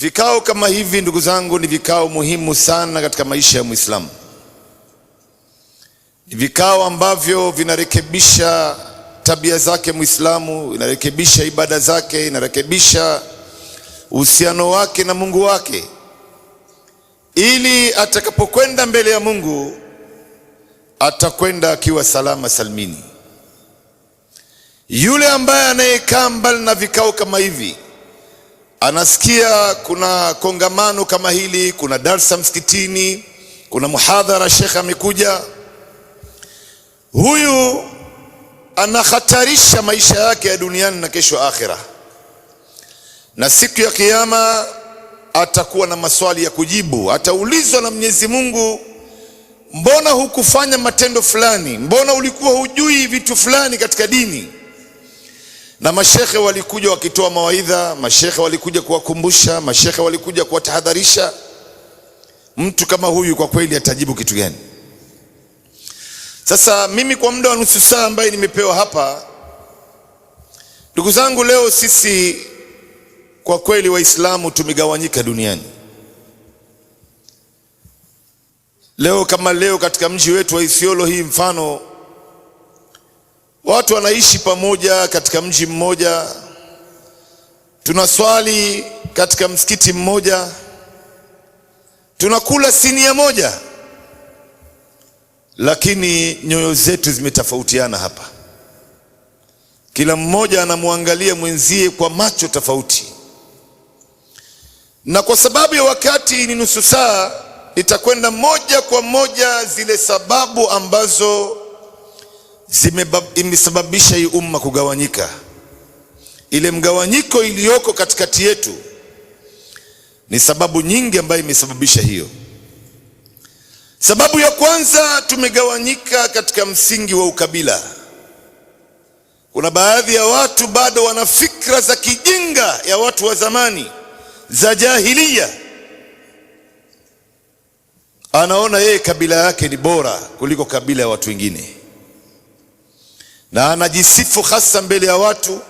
Vikao kama hivi ndugu zangu ni vikao muhimu sana katika maisha ya Muislamu. Ni vikao ambavyo vinarekebisha tabia zake Muislamu, inarekebisha ibada zake, inarekebisha uhusiano wake na Mungu wake, ili atakapokwenda mbele ya Mungu atakwenda akiwa salama salmini. Yule ambaye anayekaa mbali na vikao kama hivi, anasikia kuna kongamano kama hili, kuna darsa msikitini, kuna muhadhara, shekhe amekuja, huyu anahatarisha maisha yake ya duniani na kesho akhira. Na siku ya kiyama atakuwa na maswali ya kujibu. Ataulizwa na Mwenyezi Mungu, mbona hukufanya matendo fulani? Mbona ulikuwa hujui vitu fulani katika dini? Na mashekhe walikuja wakitoa mawaidha, mashekhe walikuja kuwakumbusha, mashekhe walikuja kuwatahadharisha. Mtu kama huyu kwa kweli atajibu kitu gani? Sasa mimi kwa muda wa nusu saa ambaye nimepewa hapa, ndugu zangu, leo sisi kwa kweli Waislamu tumegawanyika duniani. Leo kama leo katika mji wetu wa Isiolo hii mfano, watu wanaishi pamoja katika mji mmoja, tunaswali katika msikiti mmoja, tunakula sinia moja, lakini nyoyo zetu zimetofautiana hapa. Kila mmoja anamwangalia mwenzie kwa macho tofauti. Na kwa sababu ya wakati ni nusu saa, nitakwenda moja kwa moja zile sababu ambazo imesababisha hii umma kugawanyika. Ile mgawanyiko iliyoko katikati yetu ni sababu nyingi ambayo imesababisha hiyo. Sababu ya kwanza, tumegawanyika katika msingi wa ukabila. Kuna baadhi ya watu bado wana fikra za kijinga ya watu wa zamani, za jahiliya. Anaona yeye kabila yake ni bora kuliko kabila ya watu wengine, na anajisifu hasa mbele ya watu.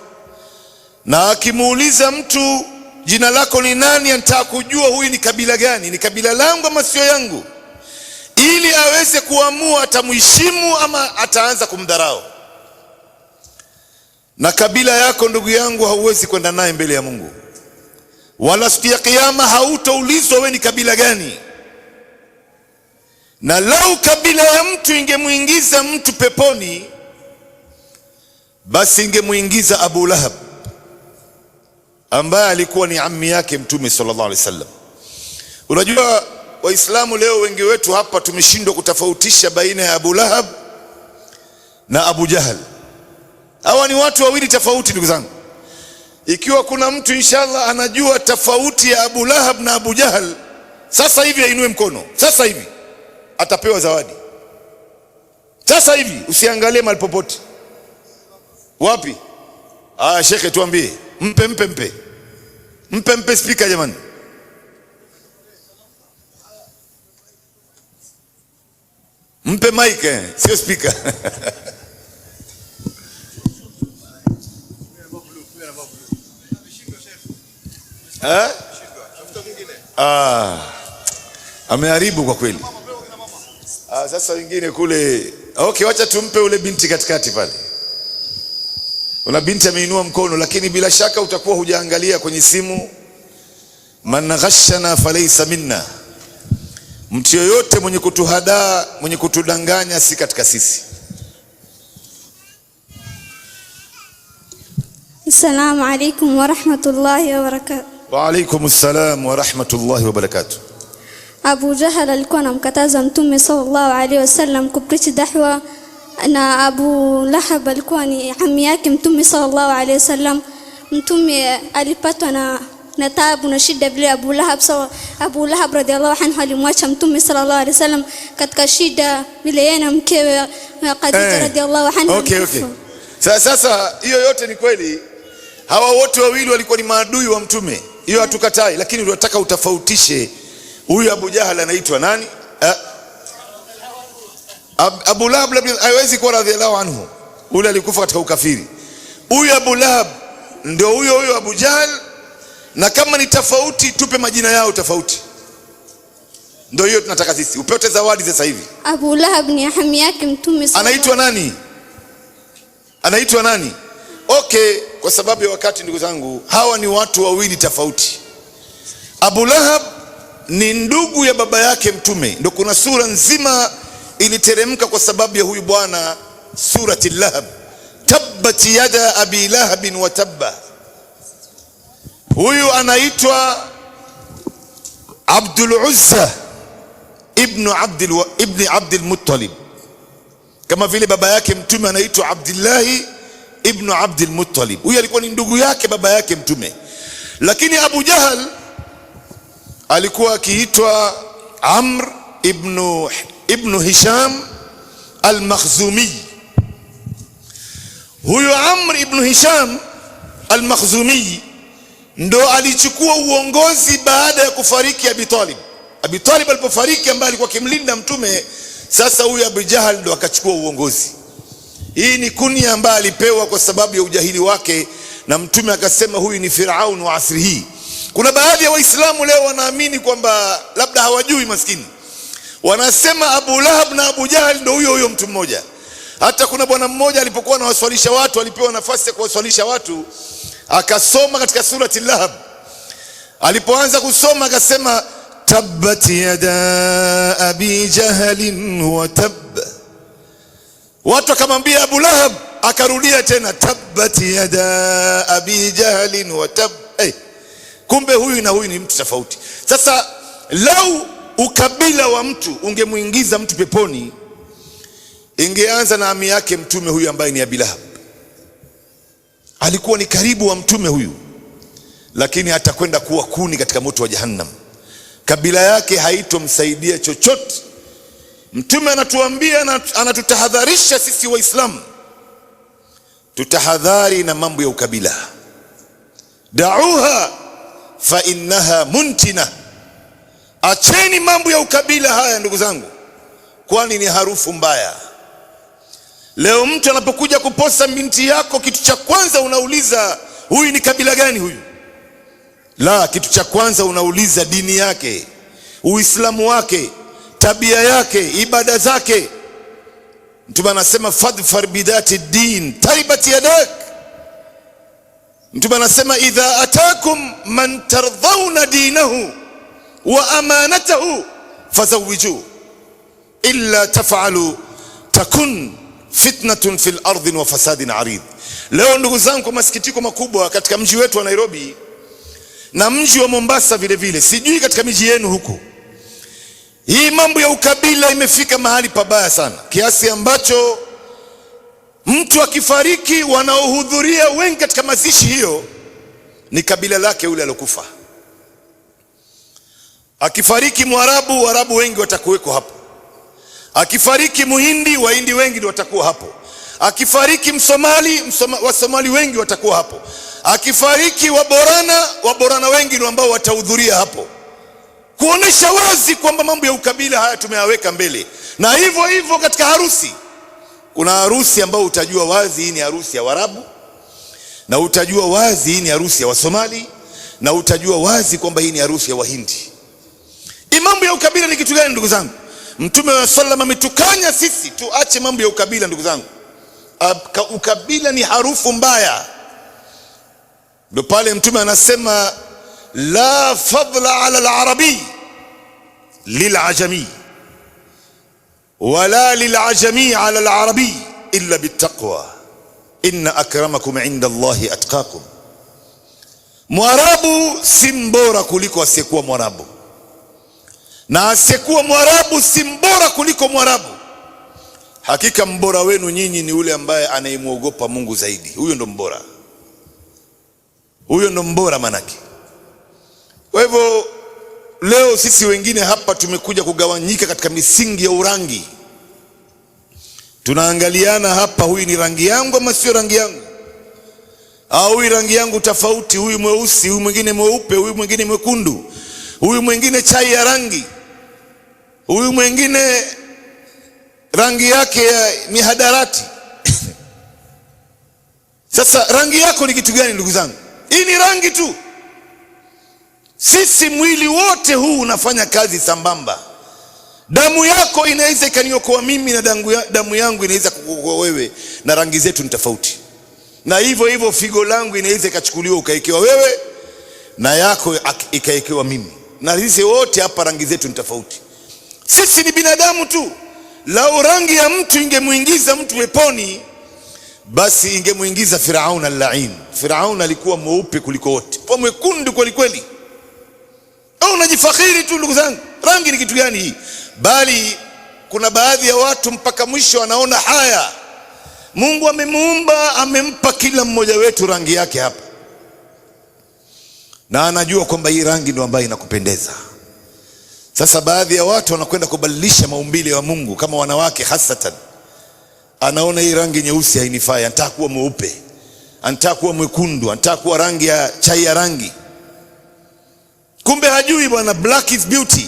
Na akimuuliza mtu, jina lako ni nani, anataka kujua huyu ni kabila gani, ni kabila langu ama sio yangu, ili aweze kuamua atamuheshimu ama ataanza kumdharau. Na kabila yako ndugu yangu hauwezi kwenda naye mbele ya Mungu, wala siku ya kiyama hautaulizwa wewe ni kabila gani. Na lau kabila ya mtu ingemuingiza mtu peponi, basi ingemuingiza Abu Lahab, ambaye alikuwa ni ammi yake Mtume sallallahu alaihi wasallam. Unajua Waislamu leo wengi wetu hapa tumeshindwa kutofautisha baina ya Abu Lahab na Abu Jahal. Hawa ni watu wawili tofauti ndugu zangu. Ikiwa kuna mtu inshallah anajua tofauti ya Abu Lahab na Abu Jahal, sasa hivi ainue mkono. Sasa hivi atapewa zawadi. Sasa hivi, usiangalie mahali popote. Wapi? Shekhe tuambie. Mpe speaker jamani. Mpe mic, sio speaker. Ameharibu kwa kweli. Sasa wengine kule. Okay, wacha tumpe ule binti katikati pale. Una binti ameinua mkono, lakini bila shaka utakuwa hujaangalia kwenye simu. Man ghashana falaysa minna. Mtu yoyote mwenye kutuhadaa, mwenye kutudanganya si katika sisi. Assalamu alaikum wa rahmatullahi wa barakatuh. Wa alaikum assalam wa rahmatullahi wa barakatuh. Abu Jahal alikuwa anamkataza Mtume sallallahu alaihi wasallam kupreach da'wa, na Abu Lahab alikuwa ni ammi yake Mtume sallallahu alaihi wasallam. Mtume alipatwa na taabu na shida vile Abu Lahab radhiallahu anhu alimwacha Mtume sallallahu alaihi wasallam katika shida vile yeye na mkewe Khadija radhiallahu anha. Okay. Sasa hiyo yote ni kweli. Hawa wote wawili walikuwa ni maadui wa Mtume. Hiyo hatukatai, lakini tunataka utofautishe huyu Abu Jahal anaitwa nani? Abu Lahab haiwezi kuwa radhiallahu anhu. Ule alikufa katika ukafiri. Huyu Abu Lahab ndio huyo Abu Jahal na kama ni tofauti tupe majina yao tofauti. Ndio hiyo tunataka sisi. Upewe zawadi sasa hivi. Abu Lahab ni ahami yake Mtume anaitwa nani? Anaitwa nani? Okay, kwa sababu ya wakati ndugu zangu, hawa ni watu wawili tofauti. Abu Lahab ni ndugu ya baba yake Mtume. Ndio kuna sura nzima iliteremka kwa sababu ya huyu bwana, surati Lahab. Tabbat yada abi lahabin wa tabba. Huyu anaitwa Abdul Uzza ibn Abdul Muttalib, kama vile baba yake Mtume anaitwa Abdillahi ibn Abdul Muttalib. Huyu alikuwa ni ndugu yake baba yake Mtume. Lakini Abu Jahal alikuwa akiitwa Amr ibn Hisham al-Makhzumi. Huyu Amr ibn Hisham al-Makhzumi ndo alichukua uongozi baada ya kufariki Abi Talib. Abi Talib alipofariki, ambaye alikuwa kimlinda Mtume, sasa huyu Abu Jahal ndo akachukua uongozi. Hii ni kunia ambayo alipewa kwa sababu ya ujahili wake, na Mtume akasema huyu ni Firaun wa asri hii. Kuna baadhi ya Waislamu leo wanaamini kwamba labda hawajui, maskini, wanasema Abu Lahab na Abu Jahal ndo huyo mtu mmoja. Hata kuna bwana mmoja alipokuwa anawaswalisha watu, alipewa nafasi ya kuwaswalisha watu, akasoma katika surati Lahab. Alipoanza kusoma akasema tabbat yada abi jahalin wa tabb. Watu akamwambia Abu Lahab, akarudia tena tabbat yada abi jahalin wa tabb. Kumbe huyu na huyu ni mtu tofauti. Sasa lau ukabila wa mtu ungemuingiza mtu peponi, ingeanza na ami yake Mtume huyu ambaye ni Abi Lahab. Alikuwa ni karibu wa Mtume huyu, lakini atakwenda kuwa kuni katika moto wa Jahannam. Kabila yake haitomsaidia chochote. Mtume anatuambia na anatutahadharisha sisi Waislamu, tutahadhari na mambo ya ukabila. Da'uha fa innaha muntina. Acheni mambo ya ukabila haya ndugu zangu, kwani ni harufu mbaya. Leo mtu anapokuja kuposa binti yako, kitu cha kwanza unauliza huyu ni kabila gani huyu? La, kitu cha kwanza unauliza dini yake, Uislamu wake, tabia yake, ibada zake. Mtume anasema fadfar bidati din taibat yadak. Mtume anasema idha atakum man tardhauna dinahu wa amanatahu fazawiju illa taf'alu takun fitnatun fil ardi wa fasadin arid. Leo ndugu zangu, kwa masikitiko makubwa, katika mji wetu wa Nairobi na mji wa Mombasa vile vile, sijui katika miji yenu huko, hii mambo ya ukabila imefika mahali pabaya sana, kiasi ambacho mtu akifariki, wanaohudhuria wengi katika mazishi hiyo ni kabila lake yule alokufa. Akifariki Mwarabu, Waarabu wengi watakuweko hapo. Akifariki Muhindi, Wahindi wengi ndio watakuwa hapo. Akifariki Msomali, Wasomali wengi watakuwa hapo. Akifariki Waborana wengi ndio ambao watahudhuria hapo, kuonesha wazi kwamba mambo ya ukabila haya tumeyaweka mbele. Na hivyo hivyo katika harusi, kuna harusi ambao utajua wazi hii ni harusi ya Waarabu, na utajua wazi hii ni harusi ya Wasomali, na utajua wazi kwamba hii ni harusi ya Wahindi. Mambo ya ukabila ni kitu gani ndugu zangu? Mtume wa sallam ametukanya sisi tuache mambo ya ukabila ndugu zangu. Ukabila ni harufu mbaya. Ndio pale Mtume anasema la fadla ala al-arabi lil-ajami wala lil-ajami ala al-arabi illa bittaqwa inna akramakum inda Allahi atqakum. Mwarabu si mbora kuliko asiyekuwa Mwarabu, na asiyekuwa Mwarabu si mbora kuliko Mwarabu. Hakika mbora wenu nyinyi ni yule ambaye anayemuogopa Mungu zaidi. Huyo ndo mbora, huyo ndo mbora manake. Kwa hivyo leo sisi wengine hapa tumekuja kugawanyika katika misingi ya urangi. Tunaangaliana hapa, huyu ni rangi yangu ama sio rangi yangu, au huyu rangi yangu tofauti, huyu mweusi, huyu mwingine mweupe, huyu mwingine mwekundu, huyu mwingine chai ya rangi, huyu mwingine rangi yake ya mihadarati. Sasa rangi yako ni kitu gani ndugu zangu? Hii ni rangi tu. Sisi mwili wote huu unafanya kazi sambamba. Damu yako inaweza ikaniokoa mimi na damu yangu inaweza kukuokoa wewe, na rangi zetu ni tofauti. Na hivyo hivyo figo langu inaweza ikachukuliwa ukaekewa wewe na yako ikaekewa mimi, na sisi wote hapa rangi zetu ni tofauti. Sisi ni binadamu tu. Lau rangi ya mtu ingemuingiza mtu peponi, basi ingemuingiza Firaun al-la'in. Firaun alikuwa mweupe kuliko wote, kwa mwekundu kweli kweli. Au unajifakhiri tu ndugu zangu, rangi ni kitu gani hii? Bali kuna baadhi ya watu mpaka mwisho anaona haya. Mungu amemuumba, amempa kila mmoja wetu rangi yake hapa, na anajua kwamba hii rangi ndio ambayo inakupendeza. Sasa baadhi ya watu wanakwenda kubadilisha maumbile ya Mungu, kama wanawake hasatan. Anaona hii rangi nyeusi hainifai, anataka kuwa mweupe, anataka kuwa mwekundu, anataka kuwa rangi ya chai ya rangi. Kumbe hajui bwana, black is beauty.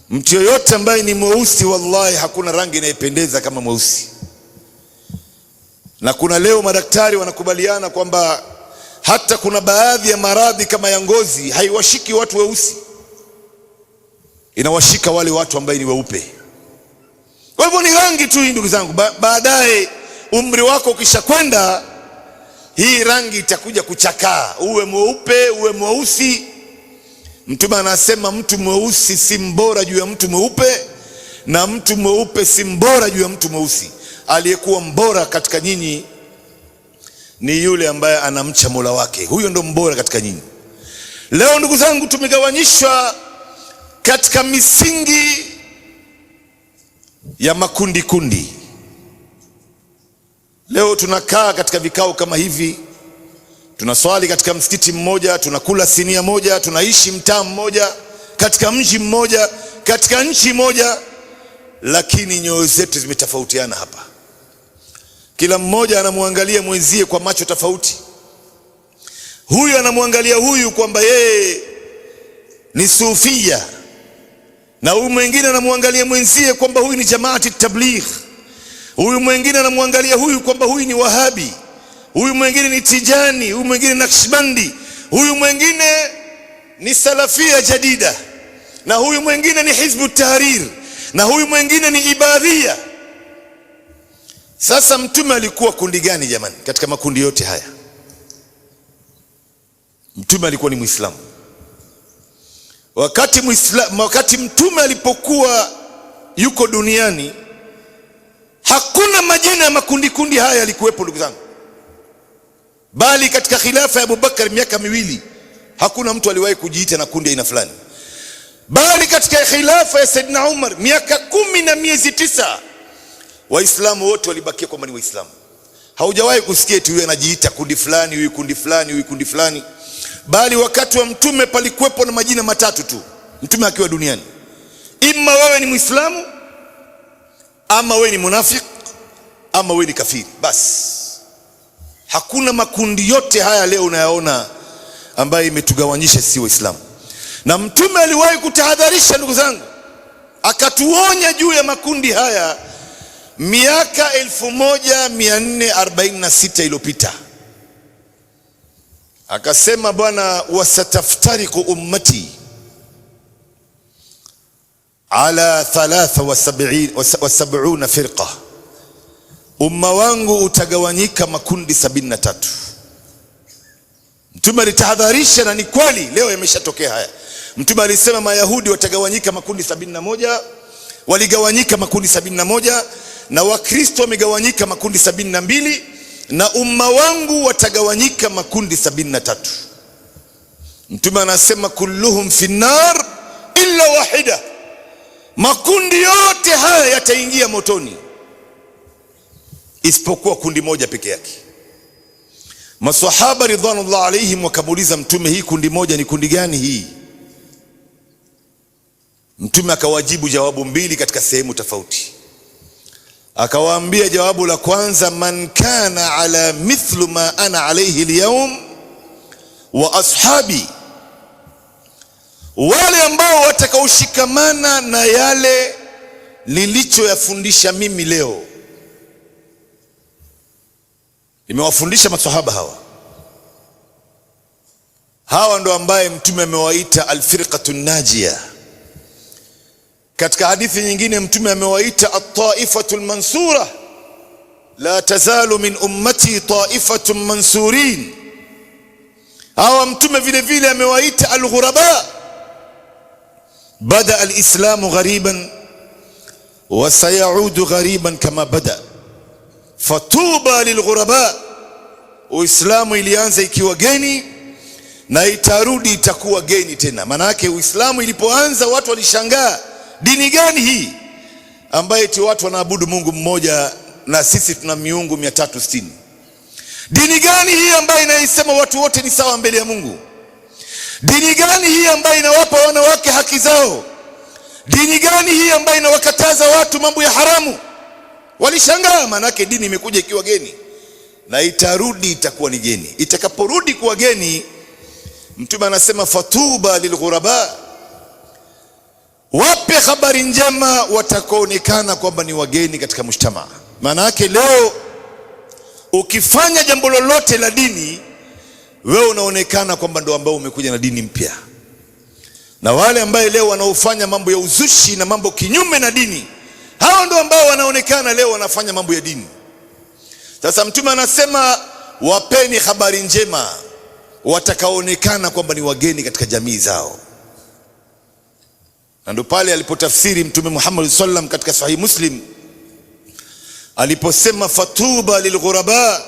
Mtu yoyote ambaye ni mweusi, wallahi hakuna rangi inayopendeza kama mweusi. Na kuna leo madaktari wanakubaliana kwamba hata kuna baadhi ya maradhi kama ya ngozi haiwashiki watu weusi, inawashika wale watu ambao ni weupe. Kwa hivyo ni rangi tu hii ndugu zangu. Baadaye umri wako ukishakwenda, hii rangi itakuja kuchakaa, uwe mweupe uwe mweusi. Mtume anasema mtu mweusi si mbora juu ya mtu mweupe, na mtu mweupe si mbora juu ya mtu mweusi. Aliyekuwa mbora katika nyinyi ni yule ambaye anamcha Mola wake, huyo ndo mbora katika nyinyi. Leo ndugu zangu, tumegawanyishwa katika misingi ya makundi kundi. Leo tunakaa katika vikao kama hivi, tunaswali katika msikiti mmoja, tunakula sinia moja, tunaishi mtaa mmoja, katika mji mmoja, katika nchi moja, lakini nyoyo zetu zimetofautiana hapa. Kila mmoja anamwangalia mwenzie kwa macho tofauti. Huyu anamwangalia huyu kwamba yeye ni sufia, na huyu mwingine anamwangalia mwenzie kwamba huyu ni jamaati tabligh. Huyu mwingine anamwangalia huyu kwamba huyu ni wahabi, huyu mwingine ni tijani, huyu mwingine nakshbandi, huyu mwingine ni salafia jadida, na huyu mwingine ni hizbu tahrir, na huyu mwingine ni ibadhia. Sasa mtume alikuwa kundi gani jamani katika makundi yote haya? Mtume alikuwa ni Muislamu. Wakati mtume alipokuwa yuko duniani, hakuna majina ya makundi kundi haya yalikuwepo ndugu zangu. Bali katika khilafa ya Abu Bakar miaka miwili, hakuna mtu aliwahi kujiita na kundi aina fulani. Bali katika khilafa ya Saidina Umar miaka 10 na miezi 9, Waislamu wote walibakia kwamba ni Waislamu. Haujawahi kusikia eti huyu anajiita kundi fulani, huyu kundi fulani, huyu kundi fulani. Bali wakati wa mtume palikuwepo na majina matatu tu, mtume akiwa duniani. Ima wewe ni Muislamu, ama wewe ni munafik, ama wewe ni kafiri. Basi hakuna makundi yote haya leo unayaona ambayo imetugawanyisha sisi Waislamu. Na mtume aliwahi kutahadharisha ndugu zangu, akatuonya juu ya makundi haya miaka 1446 iliyopita. Akasema bwana, wasataftariqu ummati ala 73 firqa, umma wangu utagawanyika makundi 73. Mtume alitahadharisha, na ni kweli leo yameshatokea haya. Mtume alisema Mayahudi watagawanyika makundi 71, waligawanyika makundi 71, na Wakristo wamegawanyika makundi 72, na umma wangu watagawanyika makundi 73. Mtume anasema kulluhum finnar illa wahida, makundi yote haya yataingia motoni isipokuwa kundi moja peke yake. Maswahaba ridwanullah alaihim wakamuuliza Mtume, hii kundi moja ni kundi gani hii? Mtume akawajibu jawabu mbili katika sehemu tofauti. Akawaambia jawabu la kwanza, man kana ala mithlu ma ana alayhi alyawm wa ashabi, wale ambao watakaoshikamana na yale nilichoyafundisha mimi leo. Nimewafundisha maswahaba hawa, Hawa ndo ambaye Mtume amewaita alfirqatu najia. Katika hadithi nyingine Mtume amewaita at-taifatu al-mansura, la tazalu min ummati taifatun mansurin. Hawa Mtume vile vile amewaita al-ghuraba. Bada al-islamu ghariban wa sayaudu ghariban kama bada, fatuba lilghuraba. Uislamu ilianza ikiwa geni na itarudi itakuwa geni tena. Maana yake Uislamu ilipoanza watu walishangaa, dini gani hii ambaye eti watu wanaabudu Mungu mmoja na sisi tuna miungu 360? Dini gani hii ambayo inaisema watu wote ni sawa mbele ya Mungu? Dini gani hii ambayo inawapa wanawake haki zao? Dini gani hii ambayo inawakataza watu mambo ya haramu? Walishangaa, maana yake dini imekuja ikiwa geni na itarudi itakuwa ni geni. Itakaporudi kuwa geni, Mtume anasema fatuba lilghuraba, wape habari njema watakaoonekana kwamba ni wageni katika mujtamaa. Maana yake leo ukifanya jambo lolote la dini, wewe unaonekana kwamba ndo ambao umekuja na dini mpya. Na wale ambao leo wanaofanya mambo ya uzushi na mambo kinyume na dini, hao ndo ambao wanaonekana leo wanafanya mambo ya dini. Sasa Mtume anasema wapeni habari njema watakaoonekana kwamba ni wageni katika jamii zao. Na ndo pale alipotafsiri Mtume Muhammad sallam katika Sahih Muslim aliposema fatuba lilghuraba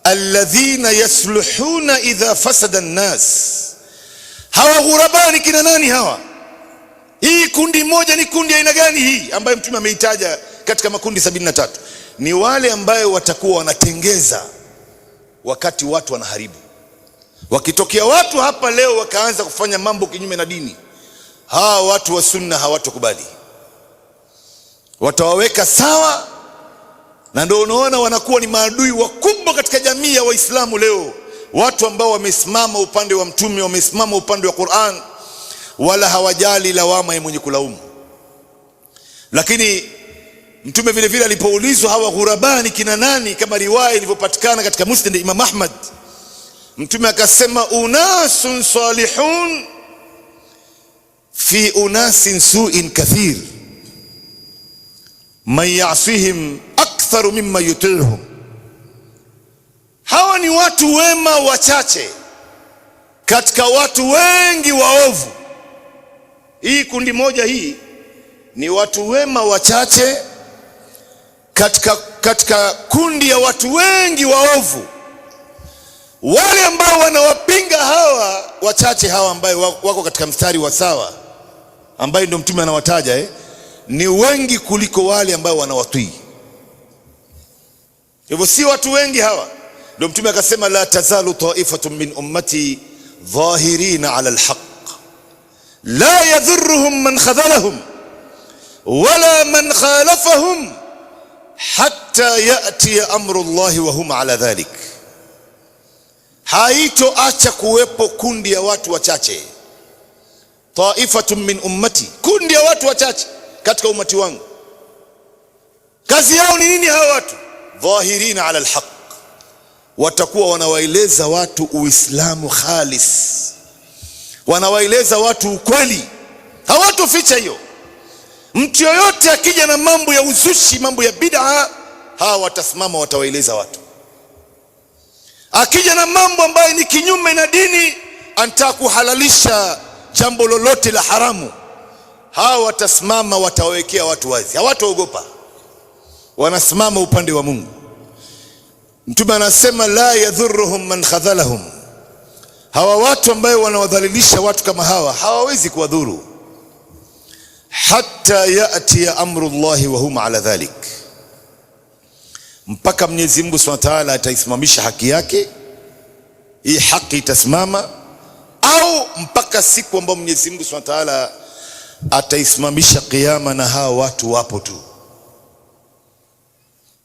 alladhina yasluhuna idha fasada an-nas. Hawa ghuraba ni kina nani hawa? Hii kundi moja ni kundi aina gani hii ambayo Mtume ameitaja katika makundi 73? Ni wale ambayo watakuwa wanatengeza wakati watu wanaharibu. Wakitokea watu hapa leo wakaanza kufanya mambo kinyume na dini, hawa watu wa sunna hawatokubali, watawaweka sawa. Na ndio unaona wanakuwa ni maadui wakubwa katika jamii ya Waislamu leo, watu ambao wamesimama upande wa Mtume, wamesimama upande wa Qur'an, wala hawajali lawama ya mwenye kulaumu. Lakini Mtume vile vile alipoulizwa hawa ghuraba ni kina nani, kama riwaya ilivyopatikana katika Musnad Imam Ahmad, Mtume akasema unasun salihun fi unasin su'in kathir man ya'sihim aktharu mimma yuti'uhum. Hawa ni watu wema wachache katika watu wengi waovu. Hii kundi moja hii ni watu wema wachache katika kundi ya watu wengi waovu. Wale ambao wanawapinga hawa wachache hawa ambao wako katika mstari wa sawa, ambao ndio Mtume anawataja ni wengi kuliko wale ambao wanawatii. Hivyo si watu wengi hawa. Ndio Mtume akasema la tazalu ta'ifatun min ummati dhahirina ala alhaq la yadhurruhum man khadhalahum wala man khalafahum hatta ya'ti amru Allahi wa hum ala dhalik. Haitoacha kuwepo kundi ya watu wachache, taifatun min ummati, kundi ya watu wachache katika umati wangu. Kazi yao ni nini hawa watu? Dhahirina ala alhaq, watakuwa wanawaeleza watu Uislamu khalis, wanawaeleza watu ukweli, hawatoficha hiyo. Mtu yoyote akija na mambo ya uzushi, mambo ya bid'a, hawa watasimama watawaeleza watu. Akija na mambo ambayo ni kinyume na dini, anataka kuhalalisha jambo lolote la haramu, hawa watasimama watawekea watu wazi, hawataogopa, wanasimama upande wa Mungu. Mtume anasema la yadhurruhum man khadhalahum, hawa watu ambao wanawadhalilisha watu kama hawa hawawezi kuwadhuru, hatta ya'ti amru Allahi wa hum ala dhalik, mpaka Mwenyezi Mungu Subhanahu wa Ta'ala ataisimamisha haki yake. Hii haki itasimama, au mpaka siku ambayo Mwenyezi Mungu Subhanahu wa Ta'ala ataisimamisha kiyama na hawa watu wapo tu.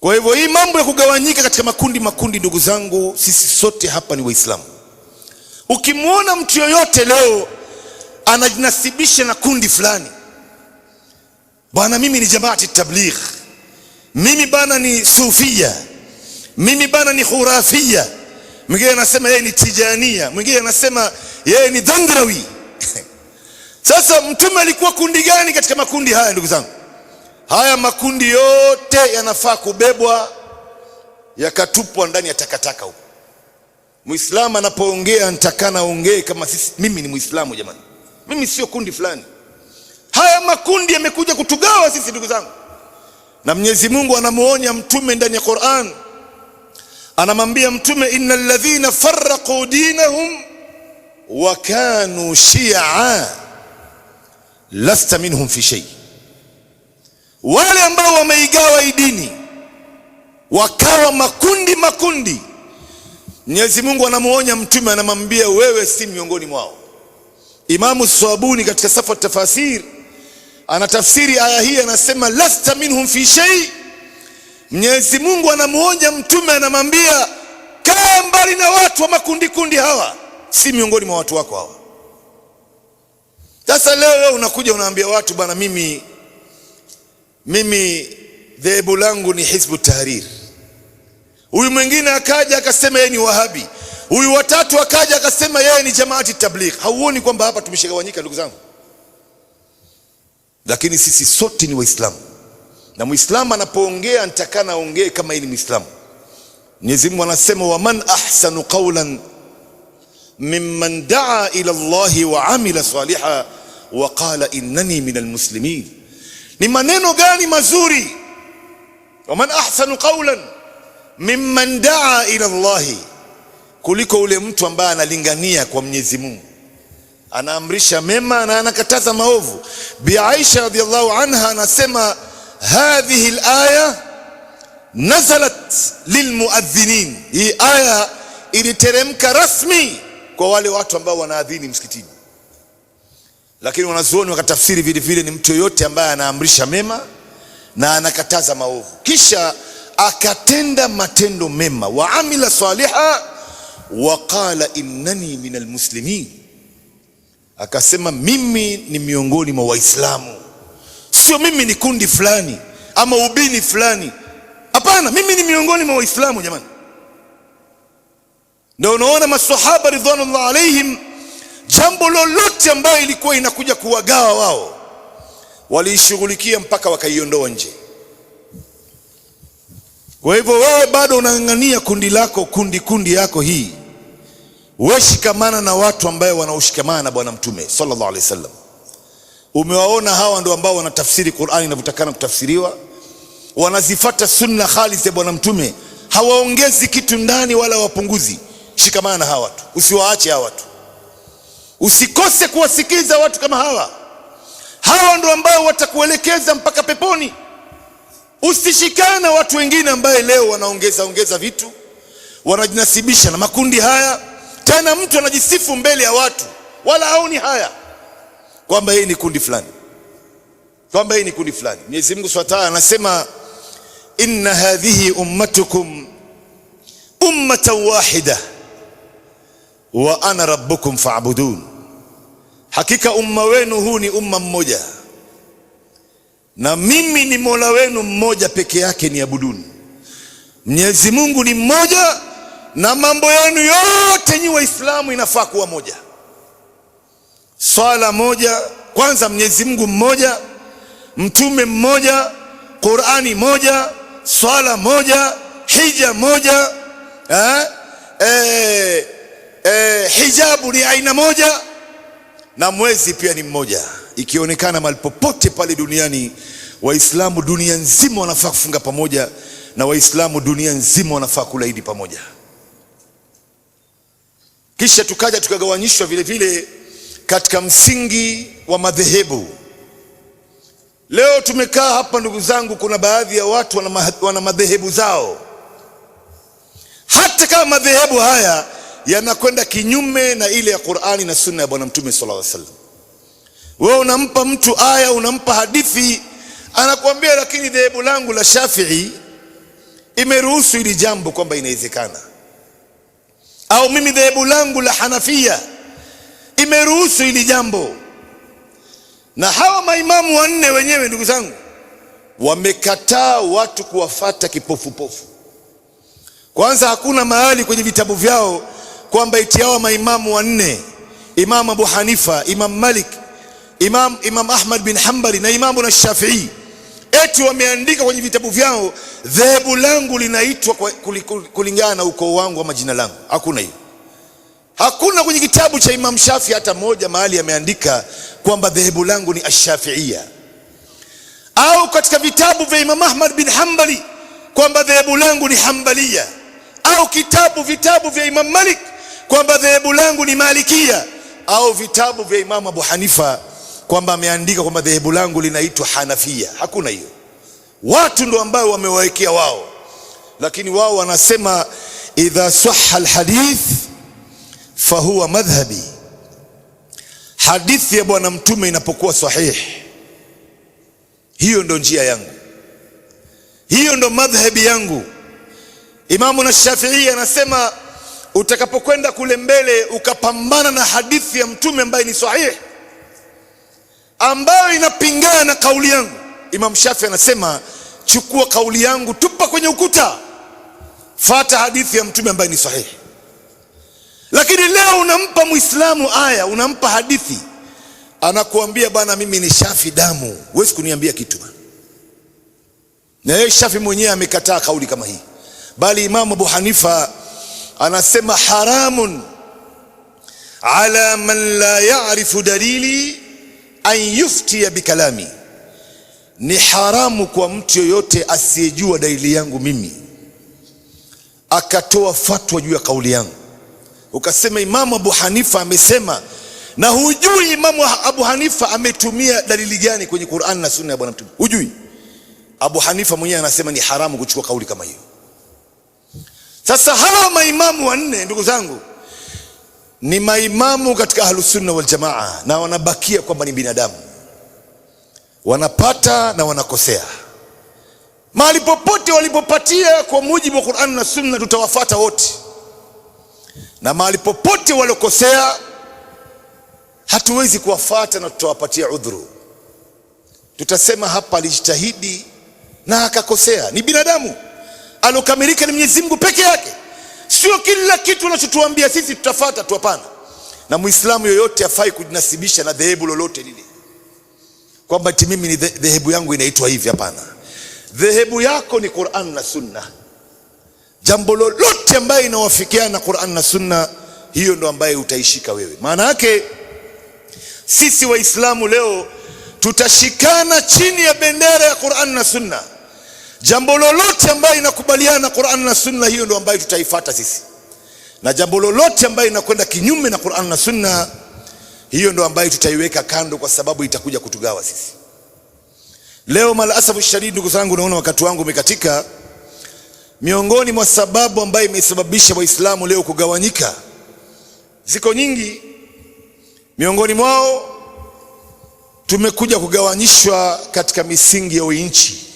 Kwa hivyo hii mambo ya kugawanyika katika makundi, ndugu zangu, sisi sote hapa ni Waislamu. Ukimwona mtu yoyote leo anajinasibisha na kundi fulani, bwana mimi ni jamaati tabligh, mimi bana ni sufia, mimi bana ni khurafia, mwingine anasema yeye ni Tijania, mwingine anasema yeye ni Dhandrawi. Sasa mtume alikuwa kundi gani katika makundi haya? Ndugu zangu, haya makundi yote yanafaa kubebwa yakatupwa ndani ya takataka huko. Muislamu anapoongea nitakana aongee kama sisi, mimi ni Muislamu jamani, mimi sio kundi fulani. Haya makundi yamekuja kutugawa sisi ndugu zangu, na Mwenyezi Mungu anamuonya mtume ndani ya Qur'an. Anamwambia mtume, innal ladhina farraqu dinahum wa kanu shi'a lasta minhum fi shay, wale ambao wameigawa dini wakawa makundi, Mwenyezi Mungu anamuonya mtume, anamwambia wewe si miongoni mwao. Imamu Swabuni katika Safa Tafasir anatafsiri aya hii, anasema lasta minhum fi shay. Mwenyezi Mungu anamuonya mtume, anamwambia kaa mbali na watu wa makundi hawa, si miongoni mwa watu wako hawa. Sasa leo wewe unakuja unaambia watu bana, mimi dhehebu langu ni Hizbu Tahrir. Huyu mwingine akaja akasema yeye ni Wahabi, huyu watatu akaja akasema yeye ni Jamaati Tabligh. Hauoni kwamba hapa tumeshagawanyika ndugu zangu? Lakini sisi sote ni Waislamu, na Muislamu anapoongea nitakana aongee kama yeye ni Muislamu. Mwenyezi Mungu anasema waman ahsanu qawlan mimman daa ila Allahi wa amila salihan wa qala innani minal muslimin. Ni maneno gani mazuri? Waman ahsanu qawlan mimman daa ila Allahi, kuliko ule mtu ambaye analingania kwa Mwenyezi Mungu, anaamrisha mema na anakataza maovu. Bi Aisha radhiyallahu anha anasema hadhihi al-aya nazalat lilmuadhinin, hii aya iliteremka rasmi kwa wale watu ambao wanaadhini msikitini. Lakini wanazuoni wakatafsiri vile vile ni mtu yote ambaye anaamrisha mema na anakataza maovu, kisha akatenda matendo mema, wa amila saliha wa qala innani minal muslimin, akasema mimi ni miongoni mwa Waislamu, sio mimi ni kundi fulani ama ubini fulani. Hapana, mimi ni miongoni mwa Waislamu jamani. Ndio unaona maswahaba ridwanullah alaihim, jambo lolote ambayo ilikuwa inakuja kuwagawa wao waliishughulikia mpaka wakaiondoa nje. Kwa hivyo wewe bado unang'ang'ania kundi lako, kundi yako hii, wewe shikamana na watu ambao wanaoshikamana na Bwana Mtume sallallahu alaihi wasallam. Umewaona hawa ndio ambao wanatafsiri Qur'ani inavyotakana kutafsiriwa, wanazifuata sunna khalis ya Bwana Mtume, hawaongezi kitu ndani wala wapunguzi. Shikamana na hawa watu, usiwaache hawa watu, usikose kuwasikiza watu kama hawa. Hawa ndio ambao watakuelekeza mpaka peponi. Usishikane na watu wengine ambao leo wanaongeza vitu, wanajinasibisha na makundi haya. Tena mtu anajisifu mbele ya watu, wala haoni haya kwamba yeye ni kundi fulani, kwamba yeye ni kundi fulani. Mwenyezi Mungu Subhanahu wa Ta'ala anasema inna hadhihi ummatukum ummatan wahida wa ana rabbukum fa'budun, hakika umma wenu huu ni umma mmoja na mimi ni Mola wenu mmoja peke yake, ni abuduni. Mwenyezi Mungu ni mmoja na mambo yenu yote nyi Waislamu inafaa kuwa moja. Swala moja, kwanza Mwenyezi Mungu mmoja, mtume mmoja, Qur'ani moja, swala moja, hija moja, hijabu ni aina moja, na mwezi pia ni mmoja. Ikionekana mahali popote pale duniani, Waislamu dunia nzima wanafaa kufunga pamoja, na Waislamu dunia nzima wanafaa kula Idi pamoja. Kisha tukaja tukagawanyishwa vile vile katika msingi wa madhehebu. Leo tumekaa hapa ndugu zangu, kuna baadhi ya watu wana madhehebu zao, hata kama madhehebu haya yanakwenda kinyume na ile ya Qur'ani na sunna ya Bwana Mtume sallallahu alaihi wasallam. Wewe unampa mtu aya, unampa hadithi, anakuambia lakini dhehebu langu la Shafi'i imeruhusu hili jambo kwamba inawezekana, au mimi dhehebu langu la Hanafia imeruhusu hili jambo. Na hawa maimamu wanne wenyewe ndugu zangu wamekataa watu kuwafata kipofupofu, Kwanza hakuna mahali kwenye vitabu vyao kwamba eti hao maimamu wanne, Imam Abu Hanifa, Imam Malik, Imam Ahmad bin Hanbali na Imamu Shafi'i, eti wameandika kwenye vitabu vyao dhehebu langu linaitwa kulingana na ukoo wangu ama jina langu. Hakuna hiyo. Hakuna kwenye kitabu cha Imam Shafi hata moja mahali ameandika kwamba dhehebu langu ni Ash-Shafi'iyya, au katika vitabu vya Imam Ahmad bin Hanbali kwamba dhehebu langu ni Hanbaliyya, au vitabu vya Imam Malik kwamba dhehebu langu ni Malikiyya, au vitabu vya Imam Abu Hanifa kwamba ameandika kwamba dhehebu langu linaitwa Hanafiyya. Hakuna hiyo. Watu ndo ambao wamewawekea wao, lakini wao wanasema idha sahha alhadith fahuwa madhhabi. Hadithi ya bwana mtume inapokuwa sahihi, hiyo ndo njia yangu, hiyo ndo madhhabi yangu. Imamu Shafi'i anasema utakapokwenda kule mbele ukapambana na hadithi ya mtume ambayo ni sahihi, ambayo inapingana na kauli yangu, Imam Shafi'i anasema chukua kauli yangu, tupa kwenye ukuta, fuata hadithi ya mtume ambayo ni sahihi. Lakini leo unampa Muislamu aya, unampa hadithi, anakuambia bana mimi ni Shafi damu, huwezi kuniambia kitu bana. Na yeye Shafi mwenyewe amekataa kauli kama hii, bali Imam Abu Hanifa anasema haramun ala man la ya'rifu dalili an yuftiya bikalami, ni haramu kwa mtu yoyote asiyejua dalili yangu mimi akatoa fatwa juu ya kauli yangu. Ukasema Imam Abu Hanifa amesema, na hujui Imam Abu Hanifa ametumia dalili gani kwenye Qur'an na Sunna ya bwana mtume, hujui. Abu Hanifa mwenyewe anasema ni haramu kuchukua kauli kama hiyo. Sasa hawa maimamu wanne, ndugu zangu, ni maimamu katika Ahlus Sunna wal Jamaa, na wanabakia kwamba ni binadamu, wanapata na wanakosea. Mahali popote walipopatia kwa mujibu wa Qur'an na Sunna tutawafuata wote, na mahali popote walokosea hatuwezi kuwafuata na tutawapatia udhuru. Tutasema hapa alijitahidi na akakosea, ni binadamu, alokamilika ni Mwenyezi Mungu peke yake. Sio kila kitu anachotuambia sisi tutafuata tu, hapana. Na Muislamu yoyote hafai kujinasibisha na dhehebu lolote lile kwamba eti mimi ni dhehebu yangu inaitwa hivi, hapana. Dhehebu yako ni Qur'an na Sunna. Jambo lolote ambaye inawafikiana na Qur'an na Sunna, hiyo ndo ambaye utaishika wewe. Maana yake sisi Waislamu leo tutashikana chini ya bendera ya Qur'an na Sunna. Jambo lolote ambaye inakubaliana na Qur'an na Sunna, hiyo ndo ambaye tutaifuata sisi, na jambo lolote ambaye inakwenda kinyume na Qur'an na Sunna, hiyo ndo ambaye tutaiweka kando, kwa sababu itakuja kutugawa sisi. Leo malasafu shadid, ndugu zangu, naona wakati wangu umekatika. Miongoni mwa sababu ambayo imesababisha Waislamu leo kugawanyika ziko nyingi. Miongoni mwao tumekuja kugawanyishwa katika misingi ya uinchi.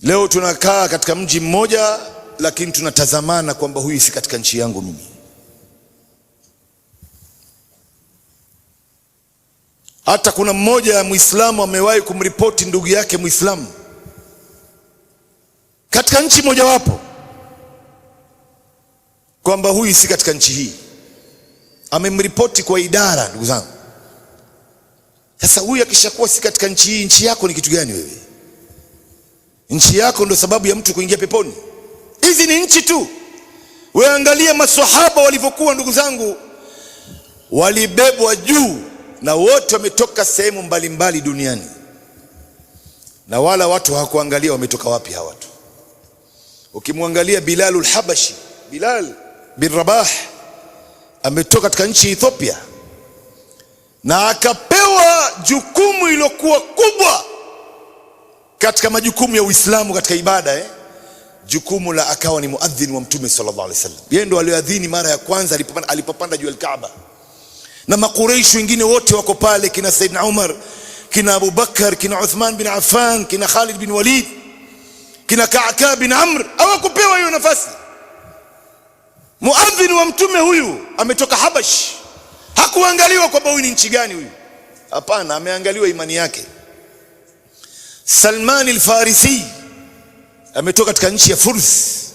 Leo tunakaa katika mji mmoja, lakini tunatazamana kwamba huyu si katika nchi yangu mimi. Hata kuna mmoja Muislamu amewahi kumripoti ndugu yake Muislamu katika nchi mojawapo kwamba huyu si katika nchi hii. Amemripoti kwa idara, ndugu zangu. Sasa huyu akishakuwa si katika nchi hii, nchi yako ni kitu gani wewe? Nchi yako ndo sababu ya mtu kuingia peponi? Hizi ni nchi tu. Wewe angalia maswahaba walivyokuwa, ndugu zangu, walibebwa juu na wote wametoka sehemu mbalimbali duniani, na wala watu hawakuangalia wametoka wapi hawa watu. Ukimwangalia Bilalul Habashi, Bilal bin Rabah, ametoka katika nchi ya Ethiopia na akapewa jukumu iliyokuwa kubwa katika majukumu ya Uislamu katika ibada, jukumu la akawa ni muadhin wa Mtume sallallahu alaihi wasallam. Yeye ndo aliadhini mara ya kwanza alipopanda juu ya Kaaba, na makuraishi wengine wote wako pale, kina Saidna Umar, kina Abu Bakar, kina Uthman bin Affan, kina Khalid bin Walid, kina Ka'ka bin Amr, hawakupewa hiyo nafasi. Muadhin wa Mtume huyu ametoka Habash, hakuangaliwa kwamba huyu ni nchi gani huyu, hapana, ameangaliwa imani yake. Salman al-Farisi ametoka katika nchi ya Furs,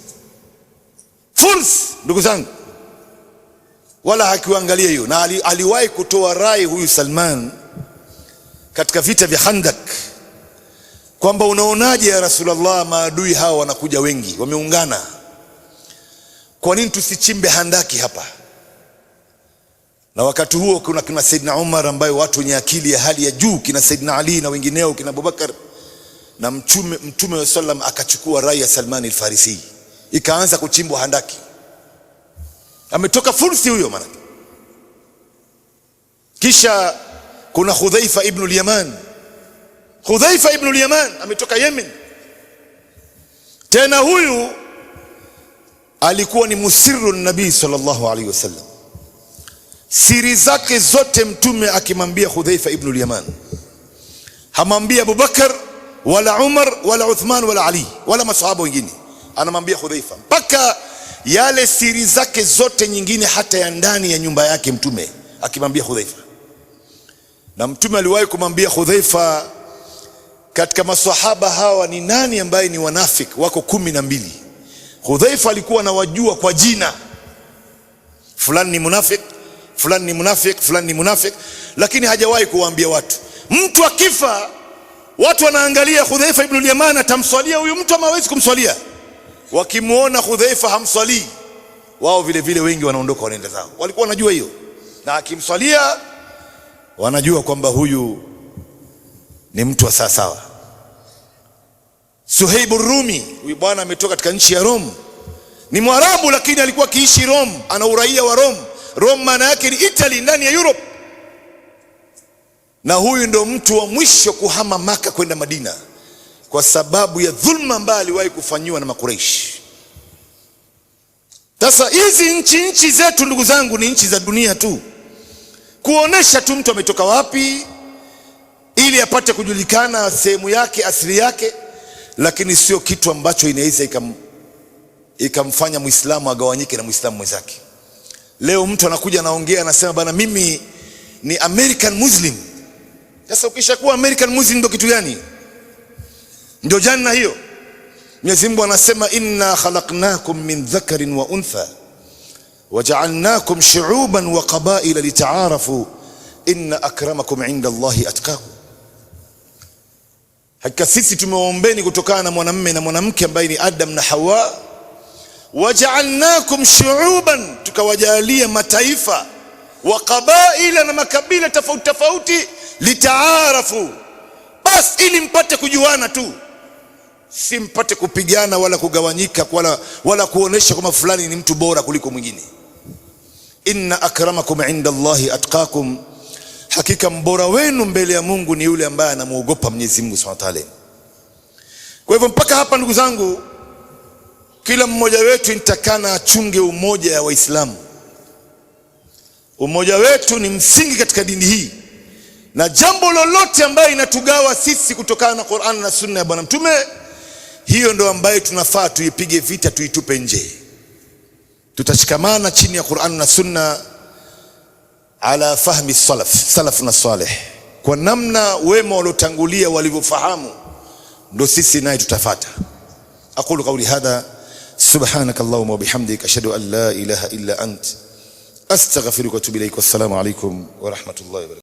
ndugu zangu, wala hakiangalia hiyo. Na aliwahi kutoa rai huyu Salman katika vita vya Khandak kwamba unaonaje ya Rasulullah, maadui hawa wanakuja wengi, wameungana, kwa nini tusichimbe handaki hapa? Na wakati huo kuna Saidina Umar ambaye watu wenye akili ya hali ya juu, kina Saidina Ali na wengineo, kina Abubakar, na Mtume wa sallam akachukua rai ya Salman al-Farisi, ikaanza kuchimbwa handaki. Ametoka Fursi huyo maana. Kisha kuna Hudhaifa ibn al-Yaman ametoka Yemen. Tena huyu alikuwa ni musirru nabii sallallahu alaihi wasallam, siri zake zote Mtume akimwambia Hudhaifa ibn al-Yaman, hamwambia Abubakar wala Umar wala Uthman wala Ali wala masahaba wengine, anamwambia Hudhaifa, mpaka yale siri zake zote nyingine hata ya ndani ya nyumba yake Mtume akimwambia Hudhaifa. Na Mtume aliwahi kumwambia Hudhaifa, katika maswahaba hawa ni nani ambaye ni wanafiki? Wako 12. Hudhaifa alikuwa anawajua kwa jina, fulani ni munafik, fulani ni munafik, fulani ni munafik, lakini hajawahi kuwaambia watu. Mtu akifa watu wanaangalia Hudhaifa ibn al-Yaman atamswalia huyu mtu ama hawezi kumswalia. Wakimuona Hudhaifa hamswali, wao vile vile wengi wanaondoka wanaenda zao. Walikuwa wanajua hiyo, na akimswalia wanajua kwamba huyu ni mtu wa sawa. Suhaib ar-Rumi, huyu bwana ametoka katika nchi ya Rome, ni Mwarabu lakini alikuwa kiishi Rome, ana uraia wa Rome. Rome maana yake ni Italy ndani ya Europe. Na huyu ndo mtu wa mwisho kuhama Maka kwenda Madina kwa sababu ya dhulma ambayo aliwahi kufanywa na Makuraish. Sasa hizi nchi zetu ndugu zangu ni nchi za dunia tu, kuonesha tu mtu ametoka wapi ili apate kujulikana sehemu yake, asili yake, lakini sio kitu ambacho inaweza ikamfanya Muislamu agawanyike na Muislamu mwenzake. Leo mtu anakuja anaongea anasema bana mimi ni American Muslim. Sasa ukishakuwa American Muslim ndio kitu gani? Ndio janna hiyo? Mwenyezi Mungu anasema inna khalaqnakum min dhakarin wa untha waja'alnakum shu'uban wa qabaila lita'arafu inna akramakum 'inda Allahi atqakum. Hakika sisi tumewaombeni kutokana na mwanamume na mwanamke ambaye ni Adam na Hawa, waja'alnakum shu'uban, tukawajalia mataifa, wa qabaila, na makabila tofauti tofauti, litaarafu, bas ili mpate kujuana tu, si mpate kupigana wala kugawanyika wala kuonesha kama fulani ni mtu bora kuliko mwingine. Inna akramakum 'inda Allahi atqakum, hakika mbora wenu mbele ya Mungu ni yule ambaye anamuogopa Mwenyezi Mungu Subhanahu wa Ta'ala. Kwa hivyo mpaka hapa ndugu zangu, kila mmoja wetu nitakana achunge umoja ya Waislamu. Umoja wetu ni msingi katika dini hii, na jambo lolote ambayo inatugawa sisi kutokana na Qur'an na Sunna ya Bwana Mtume, hiyo ndo ambayo tunafaa tuipige vita, tuitupe nje. Tutashikamana chini ya Qur'an na Sunna ala fahmi salaf na salih, kwa namna wema waliotangulia walivyofahamu, ndo sisi naye tutafuata. Aqulu qawli hadha subhanaka Allahumma wa bihamdika ashhadu an la ilaha illa ant astaghfiruka wa atubu ilaik. Wassalamu alaykum wa rahmatullahi wa barakatuh.